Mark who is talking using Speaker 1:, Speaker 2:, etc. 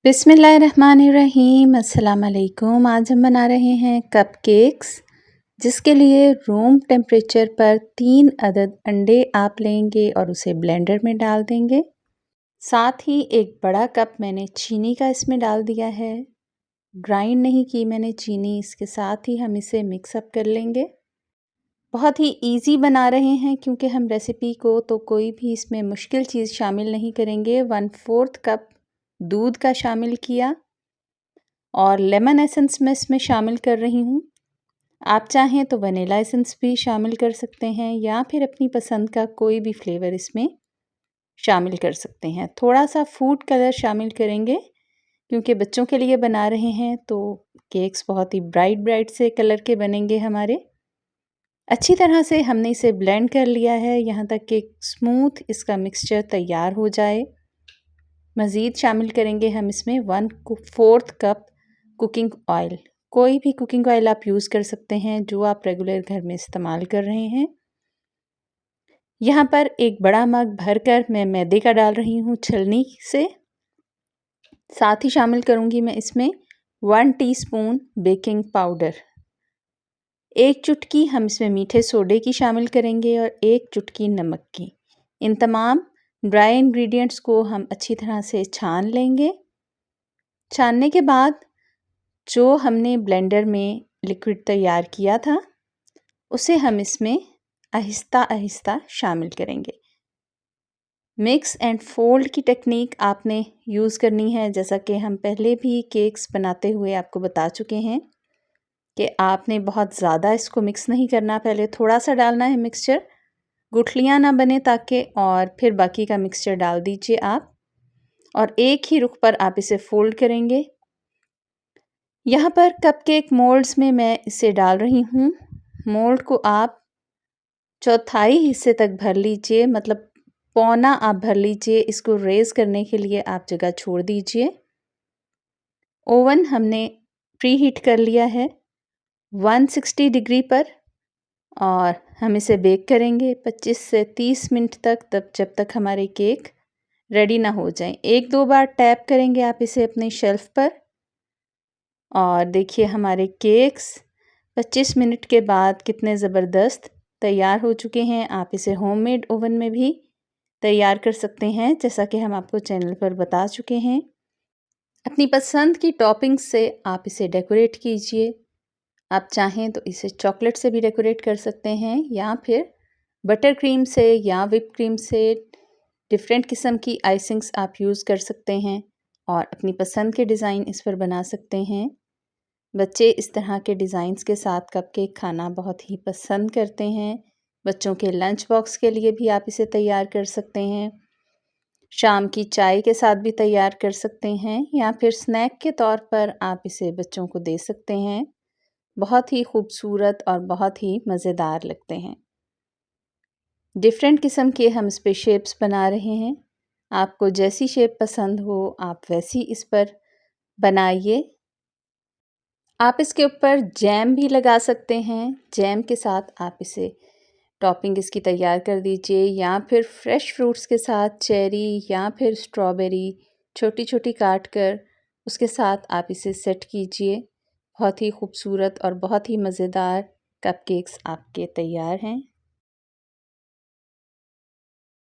Speaker 1: बिस्मिल्लाहिर्रहमानिर्रहीम। अस्सलाम वालेकुम। आज हम बना रहे हैं कप केक्स, जिसके लिए रूम टेम्परेचर पर 3 अदद अंडे आप लेंगे और उसे ब्लेंडर में डाल देंगे। साथ ही एक बड़ा कप मैंने चीनी का इसमें डाल दिया है। ग्राइंड नहीं की मैंने चीनी, इसके साथ ही हम इसे मिक्सअप कर लेंगे। बहुत ही इजी बना रहे हैं क्योंकि हम रेसिपी को तो कोई भी इसमें मुश्किल चीज़ शामिल नहीं करेंगे। 1/4 कप दूध का शामिल किया और लेमन एसेंस मैं इसमें शामिल कर रही हूँ। आप चाहें तो वनीला एसेंस भी शामिल कर सकते हैं या फिर अपनी पसंद का कोई भी फ्लेवर इसमें शामिल कर सकते हैं। थोड़ा सा फूड कलर शामिल करेंगे क्योंकि बच्चों के लिए बना रहे हैं तो केक्स बहुत ही ब्राइट ब्राइट से कलर के बनेंगे हमारे। अच्छी तरह से हमने इसे ब्लेंड कर लिया है यहाँ तक कि स्मूथ इसका मिक्सचर तैयार हो जाए। मज़ीद शामिल करेंगे हम इसमें 1/4 कप कुकिंग ऑयल। कोई भी कुकिंग ऑयल आप यूज़ कर सकते हैं जो आप रेगुलर घर में इस्तेमाल कर रहे हैं। यहाँ पर एक बड़ा मग भरकर मैं मैदे का डाल रही हूँ छलनी से। साथ ही शामिल करूँगी मैं इसमें 1 टीस्पून बेकिंग पाउडर। 1 चुटकी हम इसमें मीठे सोडे की शामिल करेंगे और 1 चुटकी नमक की। इन तमाम ड्राई इंग्रेडिएंट्स को हम अच्छी तरह से छान लेंगे। छानने के बाद जो हमने ब्लेंडर में लिक्विड तैयार किया था उसे हम इसमें आहिस्ता आहिस्ता शामिल करेंगे। मिक्स एंड फोल्ड की टेक्निक आपने यूज़ करनी है, जैसा कि हम पहले भी केक्स बनाते हुए आपको बता चुके हैं कि आपने बहुत ज़्यादा इसको मिक्स नहीं करना, पहले थोड़ा सा डालना है मिक्सचर, गुठलियाँ ना बने ताकि, और फिर बाकी का मिक्सचर डाल दीजिए आप और एक ही रुख पर आप इसे फोल्ड करेंगे। यहाँ पर कपकेक मोल्ड्स में मैं इसे डाल रही हूँ। मोल्ड को आप चौथाई हिस्से तक भर लीजिए, मतलब पौना आप भर लीजिए। इसको रेज़ करने के लिए आप जगह छोड़ दीजिए। ओवन हमने प्री हीट कर लिया है 160 डिग्री पर और हम इसे बेक करेंगे 25 से 30 मिनट तक, तब जब तक हमारे केक रेडी ना हो जाएं। 1-2 बार टैप करेंगे आप इसे अपने शेल्फ पर और देखिए हमारे केक्स 25 मिनट के बाद कितने ज़बरदस्त तैयार हो चुके हैं। आप इसे होममेड ओवन में भी तैयार कर सकते हैं, जैसा कि हम आपको चैनल पर बता चुके हैं। अपनी पसंद की टॉपिंग से आप इसे डेकोरेट कीजिए। आप चाहें तो इसे चॉकलेट से भी डेकोरेट कर सकते हैं या फिर बटर क्रीम से या व्हिप क्रीम से डिफरेंट किस्म की आइसिंग्स आप यूज़ कर सकते हैं और अपनी पसंद के डिज़ाइन इस पर बना सकते हैं। बच्चे इस तरह के डिज़ाइंस के साथ कपकेक खाना बहुत ही पसंद करते हैं। बच्चों के लंच बॉक्स के लिए भी आप इसे तैयार कर सकते हैं, शाम की चाय के साथ भी तैयार कर सकते हैं या फिर स्नैक के तौर पर आप इसे बच्चों को दे सकते हैं। बहुत ही खूबसूरत और बहुत ही मज़ेदार लगते हैं। डिफरेंट किस्म के हम इस पे शेप्स बना रहे हैं। आपको जैसी शेप पसंद हो आप वैसी इस पर बनाइए। आप इसके ऊपर जैम भी लगा सकते हैं। जैम के साथ आप इसे टॉपिंग इसकी तैयार कर दीजिए या फिर फ्रेश फ्रूट्स के साथ चेरी या फिर स्ट्रॉबेरी छोटी छोटी काट कर उसके साथ आप इसे सेट कीजिए। बहुत ही खूबसूरत और बहुत ही मज़ेदार कपकेक्स आपके तैयार हैं।